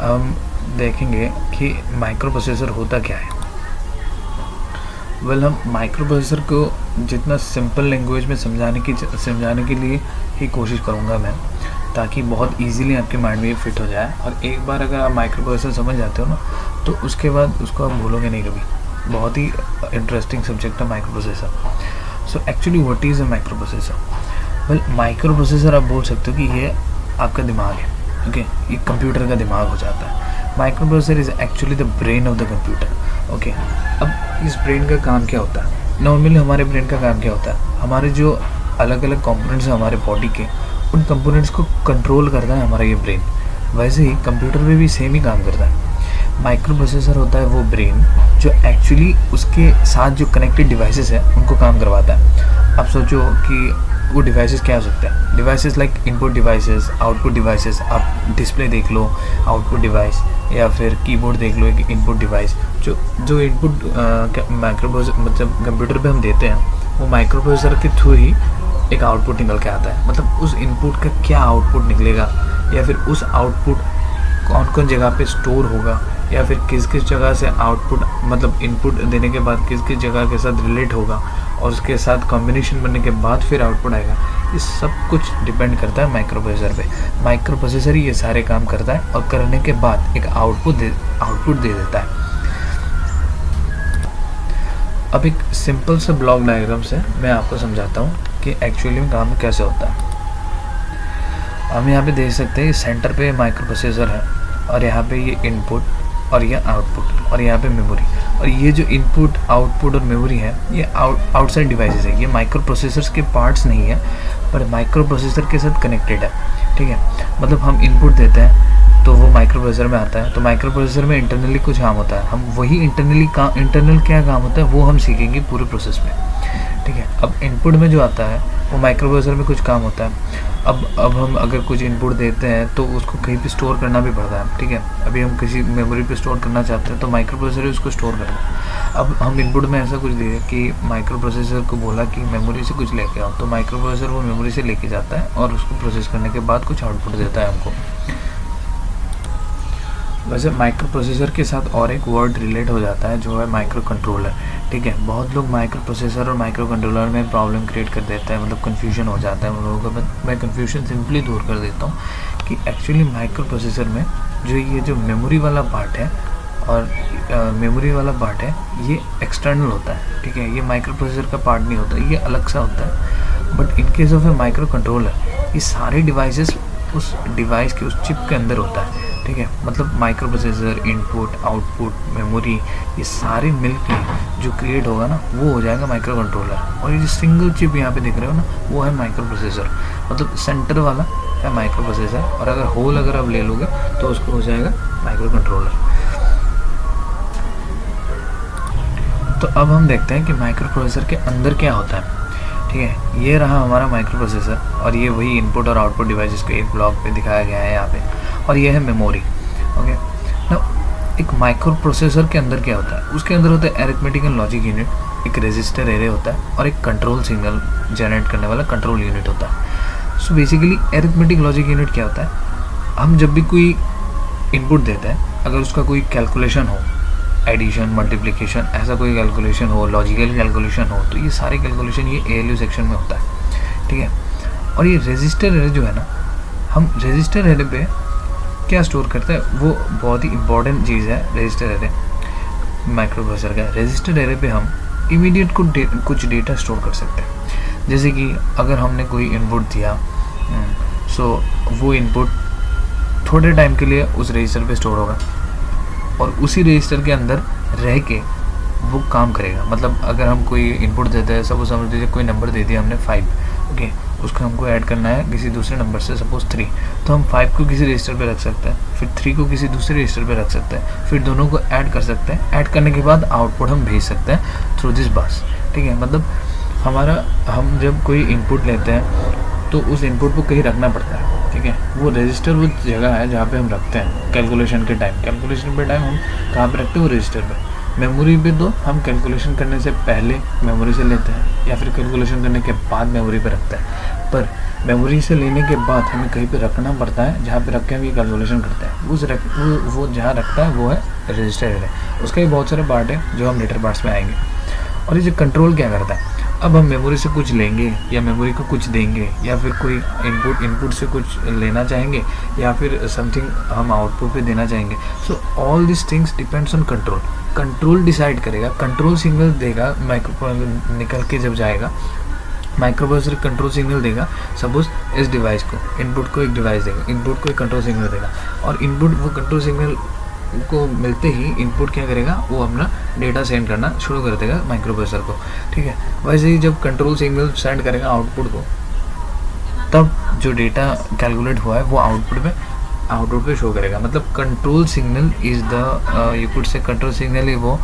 हम देखेंगे कि माइक्रो प्रोसेसर होता क्या है। हम माइक्रो प्रोसेसर को जितना सिंपल लैंग्वेज में समझाने के लिए ही कोशिश करूँगा मैं, ताकि बहुत इजीली आपके माइंड में ये फिट हो जाए। और एक बार अगर आप माइक्रो प्रोसेसर समझ जाते हो ना, तो उसके बाद उसको आप भूलोगे नहीं कभी। बहुत ही इंटरेस्टिंग सब्जेक्ट है micro processor. So actually what is a micro processor? Micro processor आप बोल सकते हो कि ये आपका दिमाग है। ओके, ये कंप्यूटर का दिमाग हो जाता है। Micro processor is actually the brain of the computer. Okay, अब इस ब्रेन का काम क्या होता है? नॉर्मली हमारे ब्रेन का काम क्या होता है? हमारे जो अलग अलग कंपोनेंट्स हैं हमारे बॉडी के, उन कंपोनेंट्स को कंट्रोल करता है हमारा ये ब्रेन। वैसे ही कंप्यूटर में भी सेम ही काम करता है। माइक्रो प्रोसेसर होता है वो ब्रेन जो एक्चुअली उसके साथ जो कनेक्टेड डिवाइसेस है उनको काम करवाता है। अब सोचो कि वो डिवाइसेस क्या हो सकते हैं? Devices like input devices, output devices. आप डिस्प्ले देख लो, आउटपुट डिवाइस, या फिर कीबोर्ड देख लो, एक इनपुट डिवाइस। जो इनपुट माइक्रो मतलब कंप्यूटर पे हम देते हैं, वो माइक्रो प्रोसेसर के थ्रू ही एक आउटपुट निकल के आता है। मतलब उस इनपुट का क्या आउटपुट निकलेगा, या फिर उस आउटपुट कौन कौन जगह पे स्टोर होगा, या फिर किस किस जगह से आउटपुट मतलब इनपुट देने के बाद किस किस जगह के साथ रिलेट होगा, और उसके साथ कॉम्बिनेशन बनने के बाद फिर आउटपुट आएगा। ये सब कुछ डिपेंड करता है माइक्रो प्रोसेसर पे। माइक्रो प्रोसेसर ही ये सारे काम करता है, और करने के बाद एक आउटपुट दे देता है। अब एक सिंपल सा ब्लॉक डायग्राम से मैं आपको समझाता हूँ कि एक्चुअली में काम कैसे होता है। हम यहाँ पे देख सकते हैं सेंटर पे माइक्रो प्रोसेसर है, और यहाँ पे ये इनपुट, और ये आउटपुट, और यहाँ पे मेमोरी। और ये जो इनपुट, आउटपुट और मेमोरी है, ये आउटसाइड डिवाइसेस है। ये माइक्रो प्रोसेसर्स के पार्ट्स नहीं है, पर माइक्रो प्रोसेसर के साथ कनेक्टेड है। ठीक है, मतलब हम इनपुट देते हैं तो वो माइक्रो प्रोसेसर में आता है। तो माइक्रो प्रोसेसर में इंटरनली कुछ काम होता है, हम वही इंटरनल क्या काम होता है वो हम सीखेंगे पूरे प्रोसेस में। ठीक है, अब इनपुट में जो आता है वो माइक्रो प्रोसेसर में कुछ काम होता है। अब हम अगर कुछ इनपुट देते हैं तो उसको कहीं पे स्टोर करना भी पड़ता है। ठीक है, अभी हम किसी मेमोरी पे स्टोर करना चाहते हैं तो माइक्रो प्रोसेसर उसको स्टोर करता है। अब हम इनपुट में ऐसा कुछ दिया कि माइक्रो प्रोसेसर को बोला कि मेमोरी से कुछ लेके आओ, तो माइक्रो प्रोसेसर वो मेमोरी से लेके जाता है और उसको प्रोसेस करने के बाद कुछ आउटपुट देता है हमको। वैसे माइक्रो प्रोसेसर के साथ और एक वर्ड रिलेट हो जाता है जो है माइक्रो कंट्रोलर। ठीक है, बहुत लोग माइक्रो प्रोसेसर और माइक्रो कंट्रोलर में प्रॉब्लम क्रिएट कर देते हैं, मतलब कन्फ्यूजन हो जाता है उन लोगों का। मैं कन्फ्यूजन सिंपली दूर कर देता हूँ कि एक्चुअली माइक्रो प्रोसेसर में जो ये जो मेमोरी वाला पार्ट है और मेमोरी वाला पार्ट है, ये एक्सटर्नल होता है। ठीक है, ये माइक्रो प्रोसेसर का पार्ट नहीं होता, ये अलग सा होता है। But in case of A micro controller, ये सारे डिवाइसेस उस डिवाइस के उस चिप के अंदर होता है। ठीक है, मतलब micro processor, input, output, memory, ये सारे मिलके जो क्रिएट होगा ना, वो हो जाएगा माइक्रो कंट्रोलर। और ये जो सिंगल चिप यहाँ पे दिख रहे हो ना, वो है माइक्रो प्रोसेसर, मतलब सेंटर वाला है माइक्रो प्रोसेसर। और अगर होल अगर आप ले लोगे तो उसको हो जाएगा माइक्रो कंट्रोलर। तो अब हम देखते हैं कि माइक्रो प्रोसेसर के अंदर क्या होता है। ठीक है, ये रहा हमारा माइक्रो प्रोसेसर, और ये वही इनपुट और आउटपुट डिवाइसेस को एक ब्लॉक पे दिखाया गया है यहाँ पे, और ये है मेमोरी। ओके, ना एक माइक्रो प्रोसेसर के अंदर क्या होता है? उसके अंदर होता है अरिथमेटिक एंड लॉजिक यूनिट, एक रजिस्टर एरे होता है, और एक कंट्रोल सिग्नल जनरेट करने वाला कंट्रोल यूनिट होता है। So basically arithmetic logic unit क्या होता है? हम जब भी कोई इनपुट देते हैं, अगर उसका कोई कैलकुलेशन हो, एडिशन, मल्टीप्लिकेशन, ऐसा कोई कैलकुलेशन हो, लॉजिकल कैलकुलेशन हो, तो ये सारे कैलकुलेशन ये ALU सेक्शन में होता है। ठीक है, और ये रजिस्टर एरे जो है ना, हम रजिस्टर एरे पे क्या स्टोर करते हैं, वो बहुत ही इंपॉर्टेंट चीज़ है। रजिस्टर एरे माइक्रो प्रोसेसर का, रजिस्टर एरे पे हम इमीडिएट कुछ डेटा स्टोर कर सकते हैं। जैसे कि अगर हमने कोई इनपुट दिया, सो वो इनपुट थोड़े टाइम के लिए उस रजिस्टर पे स्टोर होगा, और उसी रजिस्टर के अंदर रह के वो काम करेगा। मतलब अगर हम कोई इनपुट देते हैं, सपोज समझ लीजिए कोई नंबर दे दिया हमने 5, ओके, उसको हमको ऐड करना है किसी दूसरे नंबर से, सपोज 3, तो हम 5 को किसी रजिस्टर पे रख सकते हैं, फिर 3 को किसी दूसरे रजिस्टर पे रख सकते हैं, फिर दोनों को ऐड कर सकते हैं। ऐड करने के बाद आउटपुट हम भेज सकते हैं थ्रू दिस बस। ठीक है, मतलब हम जब कोई इनपुट लेते हैं तो उस इनपुट को कहीं रखना पड़ता है। ठीक है, वो रजिस्टर वो जगह है जहाँ पे हम रखते हैं कैलकुलेशन के टाइम। कैलकुलेशन पे टाइम हम कहाँ पे रखते हैं? वो रजिस्टर पे। मेमोरी पे तो हम कैलकुलेशन करने से पहले मेमोरी से लेते हैं या फिर कैलकुलेशन करने के बाद मेमोरी पे रखते हैं, पर मेमोरी से लेने के बाद हमें कहीं पे रखना पड़ता है जहाँ पे रख के हम ये कैलकुलेशन करते हैं। वो जहाँ रखता है वो है रजिस्टर एरे। उसका भी बहुत सारे पार्ट है जो हम लेटर पार्ट्स में आएंगे। और ये जो कंट्रोल क्या करता है, अब हम मेमोरी से कुछ लेंगे या मेमोरी को कुछ देंगे या फिर कोई इनपुट से कुछ लेना चाहेंगे या फिर समथिंग हम आउटपुट पे देना चाहेंगे। So all this things depends on control. Control decide करेगा, कंट्रोल सिग्नल देगा, माइक्रो निकल के जब जाएगा माइक्रो प्रोसेसर कंट्रोल सिग्नल देगा। सपोज इस डिवाइस को इनपुट को एक डिवाइस देगा, इनपुट को एक कंट्रोल सिग्नल देगा, और इनपुट वो कंट्रोल सिग्नल को मिलते ही इनपुट क्या करेगा, वो अपना डेटा सेंड करना शुरू कर देगा माइक्रो प्रोसेसर को। ठीक है, वैसे ही जब कंट्रोल सिग्नल सेंड करेगा आउटपुट को, तब जो डेटा कैलकुलेट हुआ है वो आउटपुट पे शो करेगा। मतलब control signal is the you could say control signal ही वो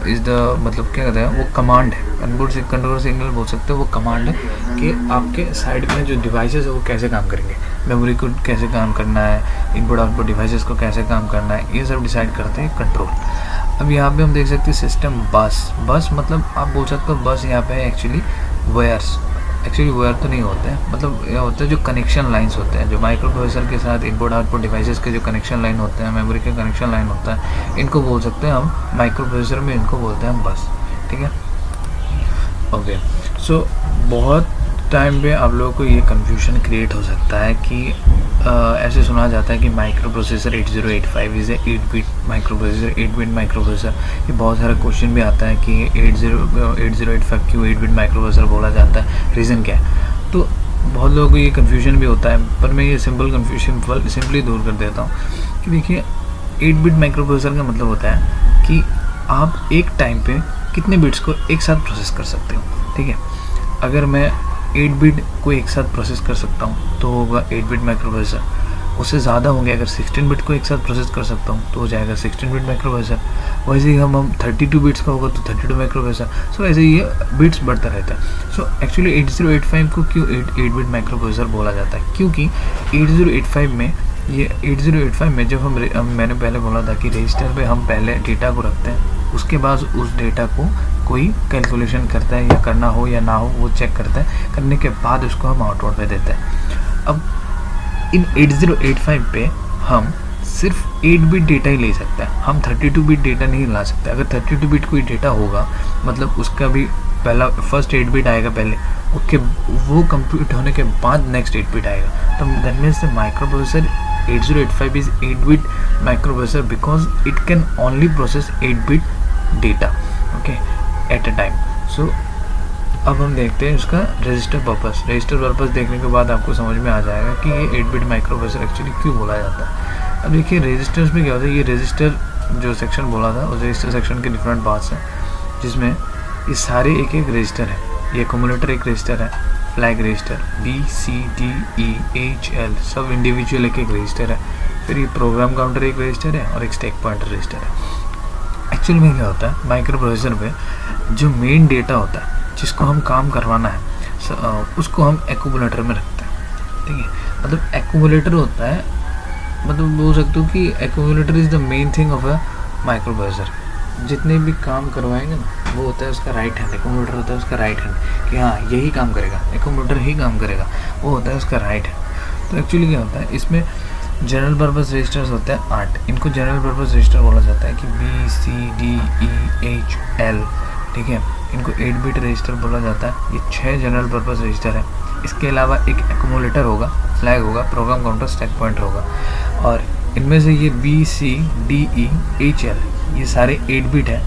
इज़ द मतलब क्या कहते हैं, वो कमांड है। इनपुट से कंट्रोल सिग्नल बोल सकते हो, वो कमांड है कि आपके साइड में जो डिवाइसेस है वो कैसे काम करेंगे, मेमोरी को कैसे काम करना है, इनपुट आउटपुट डिवाइसेस को कैसे काम करना है, ये सब डिसाइड करते हैं कंट्रोल। अब यहाँ पे हम देख सकते हैं सिस्टम बस मतलब आप बोल सकते हो बस यहाँ पे एक्चुअली वायर्स, एक्चुअली वायर तो नहीं होते हैं, मतलब यह होता है जो कनेक्शन लाइंस होते हैं, जो माइक्रो प्रोसेसर के साथ इनपुट आउटपुट डिवाइसेस के जो कनेक्शन लाइन होते हैं, मेमोरी के कनेक्शन लाइन होता है, इनको बोल सकते हैं हम माइक्रो प्रोसेसर में, इनको बोलते हैं हम बस। ठीक है, ओके। सो बहुत टाइम पे आप लोगों को ये कन्फ्यूजन क्रिएट हो सकता है कि ऐसे सुना जाता है कि micro processor 8085 is a 8 bit micro processor, 8 bit micro processor. ये बहुत सारा क्वेश्चन भी आता है कि 8085 क्यों 8 बिट माइक्रो प्रोसेसर बोला जाता है, रीज़न क्या है। तो बहुत लोगों को ये कन्फ्यूजन भी होता है, पर मैं ये सिंपल कन्फ्यूजन सिंपली दूर कर देता हूँ कि देखिए 8 बिट माइक्रो प्रोसेसर का मतलब होता है कि आप एक टाइम पे कितने बिट्स को एक साथ प्रोसेस कर सकते हो। ठीक है, अगर मैं 8 बिट को एक साथ प्रोसेस कर सकता हूँ तो होगा 8 बिट माइक्रो प्रोसेसर। उससे ज़्यादा होंगे, अगर 16 बिट को एक साथ प्रोसेस कर सकता हूँ तो हो जाएगा 16 बिट माइक्रो प्रोसेसर। वैसे ही हम 32 बिट्स का होगा तो 32 माइक्रो प्रोसेसर। सो ऐसे ये बिट्स बढ़ता रहता है। सो एक्चुअली 8085 को क्यों 8 बिट माइक्रो प्रोसेसर बोला जाता है, क्योंकि 8085 में ये 8085 में जब मैंने पहले बोला था कि रजिस्टर पे हम पहले डेटा को रखते हैं, उसके बाद उस डेटा को कोई कैलकुलेशन करता है, या करना हो या ना हो वो चेक करता है, करने के बाद उसको हम आउटपुट पे देते हैं। अब इन 8085 पे हम सिर्फ 8 बिट डेटा ही ले सकते हैं, हम 32 बिट डेटा नहीं ला सकते। अगर 32 बिट कोई डेटा होगा मतलब उसका भी पहला फर्स्ट 8 बिट आएगा पहले, ओके, वो कंप्यूट होने के बाद नेक्स्ट 8 बिट आएगा। तो that means the micro processor 8085 is 8 bit microprocessor because it can only process 8 bit data, okay, at a time. So अब हम देखते हैं उसका रजिस्टर पर्पस देखने के बाद आपको समझ में आ जाएगा कि ये 8 बिट माइक्रोप्रोसेसर एक्चुअली क्यों बोला जाता है। अब देखिए रजिस्टर्स में क्या होता है, ये रजिस्टर जो सेक्शन बोला था उस रजिस्टर सेक्शन के डिफरेंट पार्ट्स हैं, जिसमें ये सारे एक एक रजिस्टर है। ये एक्यूमुलेटर एक रजिस्टर है, फ्लैग रजिस्टर BCDEHL सब इंडिविजुअल एक एक रजिस्टर है, फिर ये प्रोग्राम काउंटर एक रजिस्टर है और एक स्टैक पॉइंटर रजिस्टर है। एक्चुअल में क्या होता है, माइक्रो प्रोसेसर पे जो मेन डेटा होता है जिसको हम काम करवाना है उसको हम एक्यूमुलेटर में रखते हैं। ठीक है, मतलब एक्यूमुलेटर होता है, मतलब बोल सकते हो कि accumulator is the main thing of a micro processor. जितने भी काम करवाएंगे ना वो होता है उसका राइट हैंड, एक्यूमुलेटर होता है उसका राइट हैंड कि हाँ यही काम करेगा, एक्यूमुलेटर ही काम करेगा, वो होता है उसका राइट हैंड। तो एक्चुअली क्या होता है, इसमें जनरल पर्पस रजिस्टर्स होते हैं 8, इनको जनरल पर्पस रजिस्टर बोला जाता है कि BCDEHL। ठीक है, इनको 8 बिट रजिस्टर बोला जाता है। ये 6 जनरल पर्पस रजिस्टर है। इसके अलावा एक एक्यूमुलेटर होगा, फ्लैग होगा, प्रोग्राम काउंटर, स्टैक पॉइंटर होगा, और इनमें से ये BCDEHL ये सारे 8 बिट है,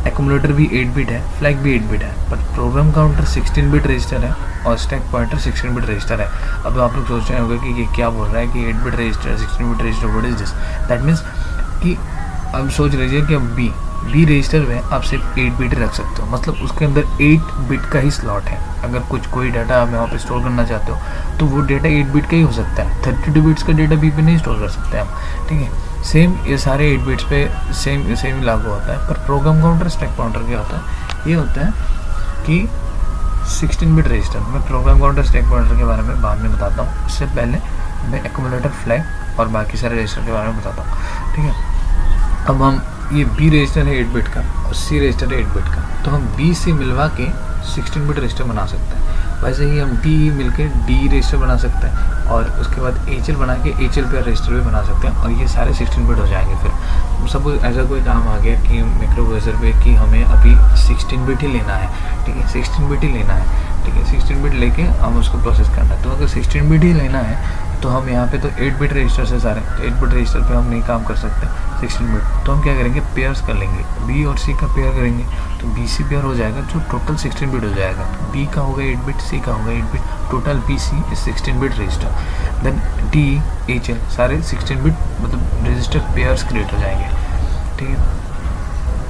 एक्यूमुलेटर भी 8 बिट है, फ्लैग भी 8 बिट है, पर प्रोग्राम काउंटर 16 बिट रजिस्टर है और स्टैक पॉइंटर 16 बिट रजिस्टर है। अब आप लोग सोच रहे होंगे कि ये क्या बोल रहा है कि 8 bit register 16 bit register, what is this. That means कि अब सोच लीजिए कि अब बी रजिस्टर में आप सिर्फ 8 बिट रख सकते हो, मतलब उसके अंदर 8 बिट का ही स्लॉट है। अगर कोई डाटा आप वहाँ पे स्टोर करना चाहते हो तो वो डेटा 8 बिट का ही हो सकता है, 32 बिट्स का डेटा बी पे नहीं स्टोर कर सकते हम। ठीक है, सेम ये सारे 8 बिट्स पे सेम लागू होता है। पर प्रोग्राम काउंटर, स्टैक पॉइंटर क्या होता है, ये होता है कि 16 बिट रजिस्टर। मैं प्रोग्राम काउंटर, स्टैक पॉइंटर के बारे में बाद में बताता हूँ, इससे पहले मैं एक्यूमुलेटर, फ्लैग और बाकी सारे रजिस्टर के बारे में बताता हूँ। ठीक है, अब हम ये बी रजिस्टर है 8 बिट का और सी रजिस्टर है 8 बिट का, तो हम बी से मिलवा के 16 बिट रजिस्टर बना सकते हैं। वैसे ही हम डी मिलके डी रजिस्टर बना सकते हैं और उसके बाद एच एल बना के एच एल पे रजिस्टर भी बना सकते हैं और ये सारे 16 बिट हो जाएंगे। फिर सपोज ऐसा कोई काम आ गया कि माइक्रो प्रोसेसर पे कि हमें अभी 16 बिट ही लेना है, ठीक है, 16 बिट ही लेना है, ठीक है, 16 बिट लेके हम उसको प्रोसेस करना है। तो अगर 16 बिट ही लेना है तो हम यहाँ पे तो 8 बिट रजिस्टर से सारे, तो 8 बिट रजिस्टर पे हम नहीं काम कर सकते 16 बिट, तो हम क्या करेंगे, पेयर्स कर लेंगे, बी और सी का पेयर करेंगे, तो बी सी पेयर हो जाएगा जो टोटल 16 बिट हो जाएगा। बी का होगा 8 बिट, सी का होगा 8 bit, total B C is 16 bit register. Then D H L सारे 16 बिट मतलब रजिस्टर पेयर्स क्रिएट हो जाएंगे, ठीक है,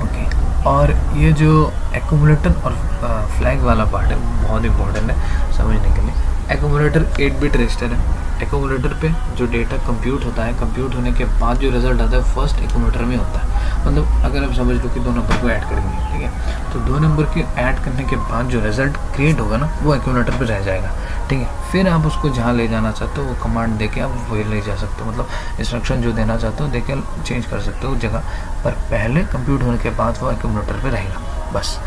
ओके। और ये जो एक्यूमुलेटर और फ्लैग वाला पार्ट है बहुत इंपॉर्टेंट है समझने के लिए। एक्यूमुलेटर 8 बिट रजिस्टर है। एक्यूमुलेटर पे जो डेटा कंप्यूट होता है, कंप्यूट होने के बाद जो रिजल्ट आता है फर्स्ट एक्यूमुलेटर में होता है। मतलब अगर आप समझ लो कि 2 नंबर को ऐड करेंगे, ठीक है, तो 2 नंबर के ऐड करने के बाद जो रिजल्ट क्रिएट होगा ना वो एक्यूमुलेटर पे रह जाएगा, ठीक है। फिर आप उसको जहाँ ले जाना चाहते हो वो कमांड दे के आप वही ले जा सकते हो, मतलब इंस्ट्रक्शन जो देना चाहते हो दे के चेंज कर सकते हो जगह, पर पहले कंप्यूट होने के बाद वो एक्यूमुलेटर पे रहेगा बस।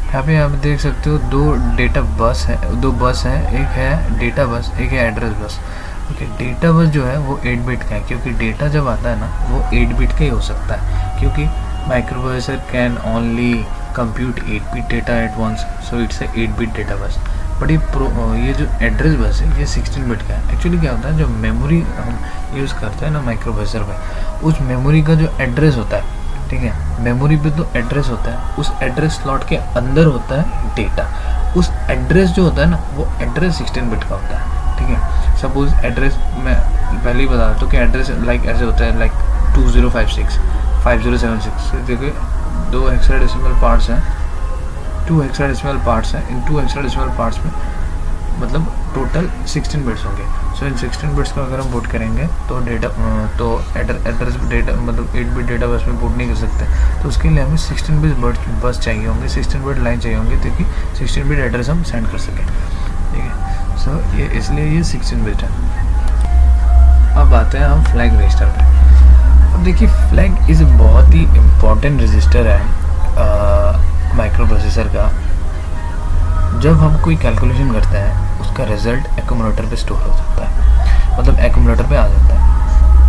यहाँ पे आप देख सकते हो 2 डेटा बस है, 2 बस है, एक है डेटा बस, एक है address bus, okay. Data bus जो है वो 8 बिट का है क्योंकि डेटा जब आता है ना वो 8 बिट का ही हो सकता है क्योंकि microprocessor can only compute 8 bit data at once, so it's a 8 bit data बस। बट ये जो एड्रेस बस है ये 16 बिट का है। एक्चुअली क्या होता है, जो मेमोरी हम यूज़ करते हैं ना माइक्रो प्रोसेसर में, उस मेमोरी का जो एड्रेस होता है, ठीक है, मेमोरी पे तो एड्रेस होता है, उस एड्रेस स्लॉट के अंदर होता है डेटा। उस एड्रेस जो होता है ना वो एड्रेस 16 बिट का होता है, ठीक है। सपोज एड्रेस मैं पहले ही बता दूँ कि एड्रेस लाइक ऐसे होता है, लाइक 2056 5076। देखिए 2 हेक्साडेसिमल पार्ट्स हैं, 2 हेक्साडेसिमल पार्ट्स हैं, इन 2 हेक्साडेसिमल पार्ट्स में मतलब टोटल 16 बिट्स होंगे। सो इन 16 बिट्स को अगर हम पुट करेंगे तो डेटा तो एड्रेस डेटा मतलब 8 बिट डेटा बस में पुट नहीं कर सकते, तो उसके लिए हमें 16 बिट बस चाहिए होंगे, 16 बिट लाइन चाहिए होंगे ताकि 16 बिट एड्रेस हम सेंड कर सकें, ठीक है। सो ये इसलिए ये 16 बिट है। अब आते हैं हम फ्लैग रजिस्टर पे। अब देखिए फ्लैग इज़ बहुत ही इम्पॉर्टेंट रजिस्टर है माइक्रो प्रोसेसर का। जब हम कोई कैलकुलेशन करते हैं उसका रिजल्ट एक्यूमुलेटर पे स्टोर हो सकता है, मतलब एक्यूमुलेटर पे आ जाता है।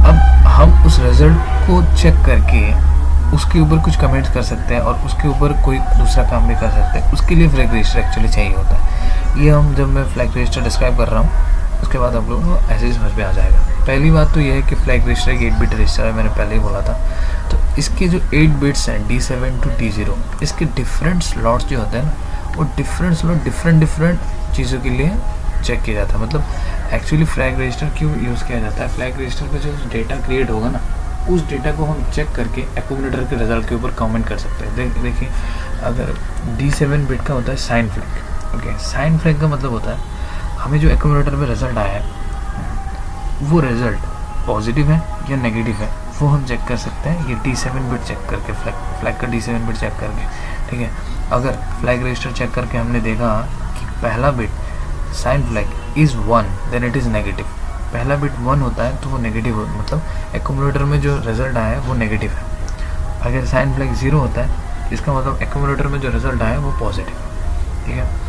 अब हम उस रिजल्ट को चेक करके उसके ऊपर कुछ कमेंट्स कर सकते हैं और उसके ऊपर कोई दूसरा काम भी कर सकते हैं। उसके लिए फ्लैग रजिस्टर एक्चुअली चाहिए होता है। ये हम जब मैं फ्लैग रजिस्टर डिस्क्राइब कर रहा हूँ उसके बाद आप लोगों को ऐसे ही समझ में आ जाएगा। पहली बात तो ये है कि फ्लैग रजिस्टर एक 8 बिट रजिस्टर है, मैंने पहले ही बोला था। तो इसके जो 8 बिट्स हैं D7 to D0, इसके डिफरेंट स्लॉट्स जो होते हैं ना वो डिफरेंट स्लॉट डिफरेंट चीज़ों के लिए चेक किया जाता है। मतलब एक्चुअली फ्लैग रजिस्टर क्यों यूज़ किया जाता है, फ्लैग रजिस्टर पे जो डेटा क्रिएट होगा ना उस डेटा को हम चेक करके एक्यूमुलेटर के रिजल्ट के ऊपर कमेंट कर सकते हैं। देखिए अगर D7 बिट का होता है sign flag, okay. Sign flag का मतलब होता है हमें जो एक्यूमुलेटर में रिजल्ट आया है वो रिजल्ट पॉजिटिव है या नेगेटिव है वो हम चेक कर सकते हैं ये D7 बिट चेक करके, फ्लैग का D7 बिट चेक करके, ठीक है। अगर फ्लैग रजिस्टर चेक करके हमने देखा कि पहला bit sign flag is 1 then it is negative, पहला बिट 1 होता है तो वो नेगेटिव मतलब एक्यूमुलेटर में जो रिजल्ट आया है वो नेगेटिव है। अगर साइन फ्लैग 0 होता है इसका मतलब एक्यूमुलेटर में जो रिजल्ट आया है वो पॉजिटिव, ठीक है।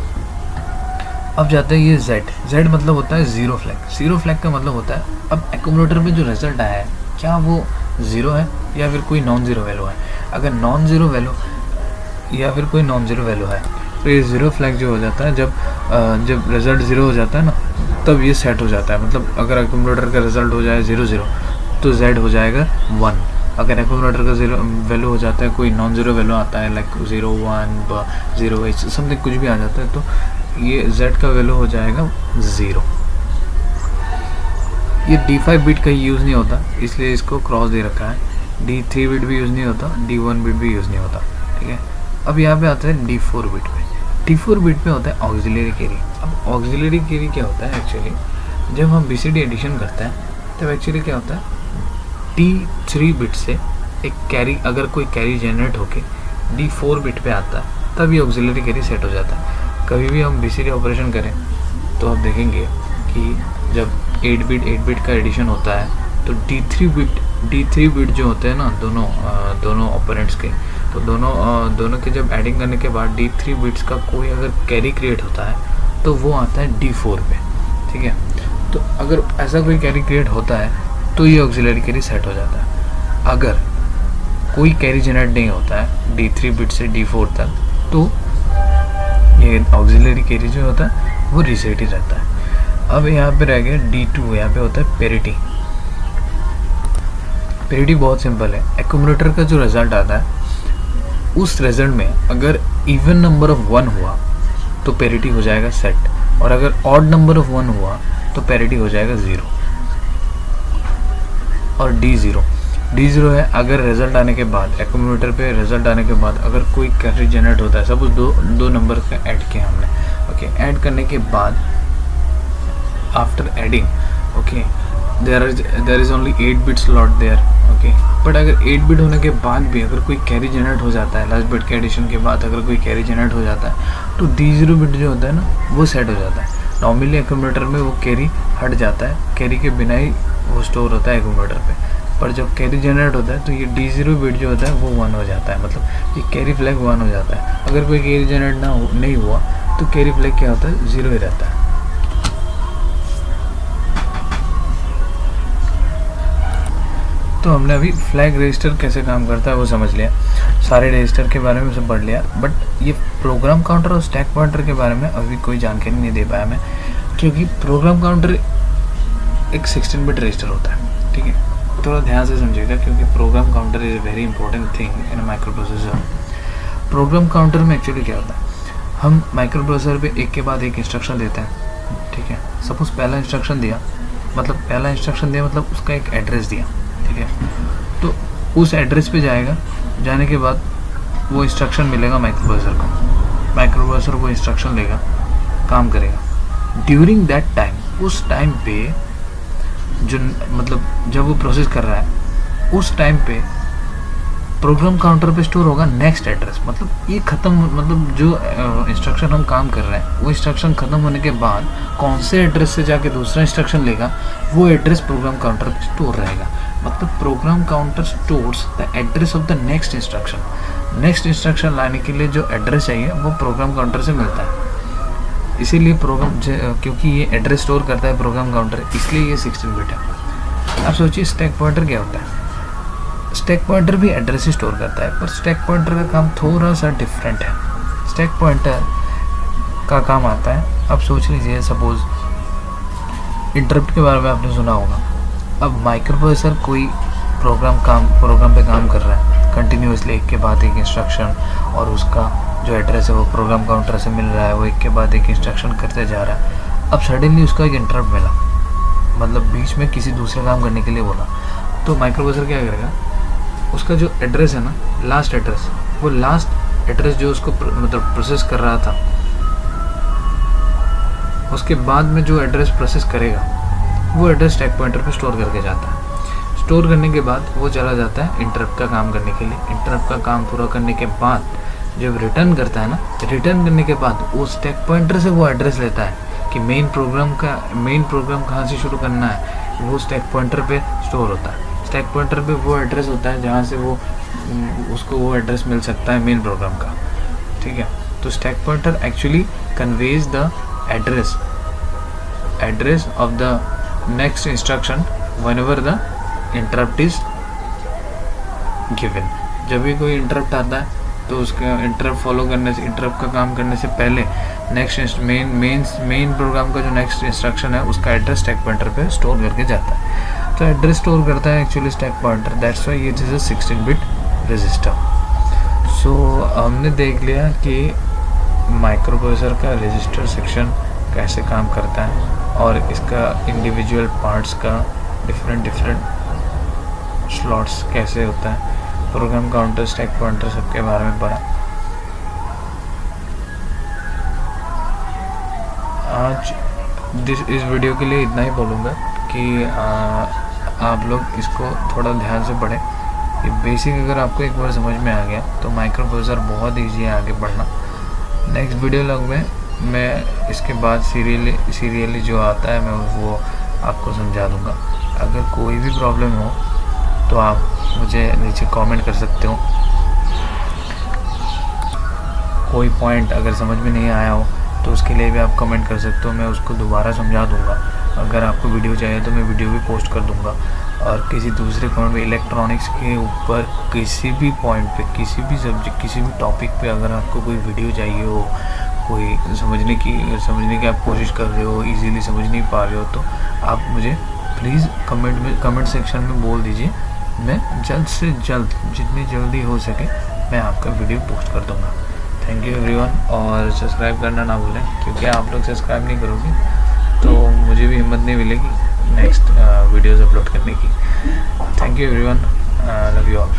अब जाते हैं ये Z मतलब होता है ज़ीरो फ्लैग का मतलब होता है अब एक्यूमुलेटर में जो रिजल्ट आया है क्या वो 0 है या फिर कोई नॉन ज़ीरो वैल्यू है। अगर नॉन ज़ीरो वैल्यू या फिर कोई नॉन ज़ीरो वैल्यू है तो ये 0 फ्लैग जो हो जाता है जब रिज़ल्ट 0 हो जाता है ना तब ये सेट हो जाता है। मतलब अगर एक्यूमुलेटर का रिज़ल्ट हो जाए 0 तो Z हो जाएगा 1। अगर एक्यूमुलेटर का 0 वैल्यू हो जाता है कोई नॉन ज़ीरो वैल्यू आता है लाइक 0 1 0 8 समथिंग कुछ भी आ जाता है तो ये Z का वैल्यू हो जाएगा 0। ये D5 बिट का यूज़ नहीं होता इसलिए इसको क्रॉस दे रखा है। D3 बिट भी यूज़ नहीं होता, D1 बिट भी यूज़ नहीं होता, ठीक है। अब यहाँ पे आता है D4 बिट पे। D4 बिट पे होता है ऑक्सिलरी कैरी। अब ऑक्सिलरी कैरी क्या होता है एक्चुअली जब हम BCD एडिशन करते हैं तब एक्चुअली क्या होता है D3 बिट से एक कैरी अगर कोई कैरी जनरेट होके D4 बिट पे आता है तब ये ऑक्सिलरी कैरी सेट हो जाता है। कभी भी हम BCD ऑपरेशन करें तो आप देखेंगे कि जब 8 बिट का एडिशन होता है तो D3 बिट D3 बिट जो होते हैं ना दोनों ऑपरेंड्स के, तो दोनों के जब एडिंग करने के बाद D3 बिट्स का कोई अगर कैरी क्रिएट होता है तो वो आता है D4 पे, ठीक है। तो अगर ऐसा कोई कैरी क्रिएट होता है तो ये ऑक्सिलरी कैरी सेट हो जाता है। अगर कोई कैरी जनरेट नहीं होता है D3 बिट से D4 तक, तो ये ऑक्सिलरी कैरी जो होता है वो रीसेट ही रहता है। अब यहाँ पे रह गया D2, यहाँ पे होता है पेरिटी। पेरिटी बहुत सिंपल है, एक्यूमुलेटर का जो रिजल्ट आता है उस रिजल्ट में अगर इवन नंबर ऑफ 1 हुआ तो पेरिटी हो जाएगा सेट, और अगर ऑड नंबर ऑफ 1 हुआ तो पेरिटी हो जाएगा 0। और D0 है अगर रिजल्ट आने के बाद, एक्यूमुलेटर पे रिजल्ट आने के बाद अगर कोई कैरी जनरेट होता है, सपोज दो नंबर का ऐड किया हमने, ओके, ऐड करने के बाद after adding, okay, there is only 8 bit slot there, okay, but अगर 8 बिट होने के बाद भी अगर कोई कैरी जनरेट हो जाता है, लास्ट बिट के एडिशन के बाद अगर कोई कैरी जनरेट हो जाता है तो D0 बिट जो होता है ना वो सेट हो जाता है। नॉर्मली एक्यूमुलेटर में वो कैरी हट जाता है, कैरी के बिना ही वो स्टोर होता है एक्यूमुलेटर पे, पर जब कैरी जनरेट होता है तो ये D0 बिट जो होता है वो 1 हो जाता है, मतलब ये कैरी फ्लैग 1 हो जाता है। अगर कोई कैरी जनरेट नहीं हुआ तो कैरी फ्लैग क्या होता है, 0 ही रहता है। तो हमने अभी फ्लैग रजिस्टर कैसे काम करता है वो समझ लिया, सारे रजिस्टर के बारे में सब पढ़ लिया, बट ये प्रोग्राम काउंटर और स्टैक पॉइंटर के बारे में अभी कोई जानकारी नहीं दे पाया मैं, क्योंकि प्रोग्राम काउंटर एक 16 बिट रजिस्टर होता है, ठीक है। थोड़ा ध्यान से समझिएगा क्योंकि program counter is a very important thing in micro processor. Program counter में एक्चुअली क्या होता है, हम माइक्रो प्रोसेसर पे एक के बाद एक इंस्ट्रक्शन देते हैं, ठीक है। सपोज पहला इंस्ट्रक्शन दिया मतलब उसका एक एड्रेस दिया, ठीक है, तो उस एड्रेस पे जाएगा, जाने के बाद वो इंस्ट्रक्शन मिलेगा माइक्रो प्रोसेसर को, माइक्रो प्रोसेसर वो इंस्ट्रक्शन लेगा, काम करेगा। ड्यूरिंग दैट टाइम, उस टाइम पे जो मतलब जब वो प्रोसेस कर रहा है उस टाइम पे प्रोग्राम काउंटर पे स्टोर होगा नेक्स्ट एड्रेस, मतलब ये ख़त्म, मतलब जो इंस्ट्रक्शन हम काम कर रहे हैं वो इंस्ट्रक्शन ख़त्म होने के बाद कौन से एड्रेस से जाके दूसरा इंस्ट्रक्शन लेगा वो एड्रेस प्रोग्राम काउंटर पे स्टोर रहेगा। मतलब program counter stores the address of the next instruction लाने के लिए जो एड्रेस चाहिए वो प्रोग्राम काउंटर से मिलता है। इसीलिए क्योंकि ये एड्रेस स्टोर करता है प्रोग्राम काउंटर, इसलिए ये 16 बिट है। अब सोचिए स्टैक पॉइंटर क्या होता है। स्टैक पॉइंटर भी एड्रेस ही स्टोर करता है, पर स्टैक पॉइंटर का काम थोड़ा सा डिफरेंट है। स्टैक पॉइंटर का काम आता है, अब सोच लीजिए सपोज इंटरप्ट के बारे में आपने सुना होगा। अब माइक्रो प्रोसेसर कोई प्रोग्राम पे काम कर रहा है कंटिन्यूसली, एक के बाद एक इंस्ट्रक्शन, और उसका जो एड्रेस है वो प्रोग्राम काउंटर से मिल रहा है, वो एक के बाद एक इंस्ट्रक्शन करते जा रहा है। अब सडनली उसका एक इंटरप्ट मिला, मतलब बीच में किसी दूसरे काम करने के लिए बोला, तो माइक्रो प्रोसेसर क्या करेगा, उसका जो एड्रेस है ना, लास्ट एड्रेस जो उसको मतलब प्रोसेस कर रहा था, उसके बाद में जो एड्रेस प्रोसेस करेगा वो एड्रेस स्टैक पॉइंटर पे स्टोर करके जाता है। स्टोर करने के बाद वो चला जाता है इंटरप्ट का काम करने के लिए। इंटरप्ट का काम पूरा करने के बाद जब रिटर्न करता है ना, रिटर्न करने के बाद वो स्टैक पॉइंटर से वो एड्रेस लेता है कि मेन प्रोग्राम कहाँ से शुरू करना है, वो स्टैक पॉइंटर पे स्टोर होता है। स्टैक पॉइंटर पे वो एड्रेस होता है जहाँ से उसको वो एड्रेस मिल सकता है मेन प्रोग्राम का, ठीक है। तो stack pointer actually conveys the address of the next instruction whenever the interrupt is given. जब भी कोई इंटरप्ट आता है तो उसका इंटरप्ट फॉलो करने से, इंटरप्ट का काम करने से पहले नेक्स्ट मेन प्रोग्राम का जो नेक्स्ट इंस्ट्रक्शन है उसका एड्रेस स्टैक पॉइंटर पे स्टोर करके जाता है। तो एड्रेस स्टोर करता है actually stack pointer, that's why it is a 16 bit register. So हमने देख लिया कि माइक्रो प्रोसेसर का रजिस्टर सेक्शन कैसे काम करता है और इसका इंडिविजुअल पार्ट्स का डिफरेंट स्लॉट्स कैसे होता है, प्रोग्राम काउंटर, स्टैक पॉइंटर, सबके बारे में पढ़ा। आज इस वीडियो के लिए इतना ही बोलूँगा कि आप लोग इसको थोड़ा ध्यान से पढ़ें। ये बेसिक अगर आपको एक बार समझ में आ गया तो माइक्रो प्रोसेसर बहुत ईजी है आगे बढ़ना। नेक्स्ट वीडियो लॉग में मैं इसके बाद सीरियली जो आता है मैं वो आपको समझा दूँगा। अगर कोई भी प्रॉब्लम हो तो आप मुझे नीचे कमेंट कर सकते हो। कोई पॉइंट अगर समझ में नहीं आया हो तो उसके लिए भी आप कमेंट कर सकते हो, मैं उसको दोबारा समझा दूंगा। अगर आपको वीडियो चाहिए तो मैं वीडियो भी पोस्ट कर दूंगा। और किसी दूसरे पॉइंट पे, इलेक्ट्रॉनिक्स के ऊपर किसी भी पॉइंट पे, किसी भी सब्जेक्ट, किसी भी टॉपिक पे अगर आपको कोई वीडियो चाहिए हो, कोई समझने की आप कोशिश कर रहे हो, इजीली समझ नहीं पा रहे हो, तो आप मुझे प्लीज़ कमेंट सेक्शन में बोल दीजिए। मैं जल्द से जल्द, जितनी जल्दी हो सके, मैं आपका वीडियो पोस्ट कर दूँगा। थैंक यू एवरीवन, और सब्सक्राइब करना ना भूलें, क्योंकि आप लोग सब्सक्राइब नहीं करोगे तो मुझे भी हिम्मत नहीं मिलेगी नेक्स्ट वीडियोज़ अपलोड करने की। Thank you everyone, love you all.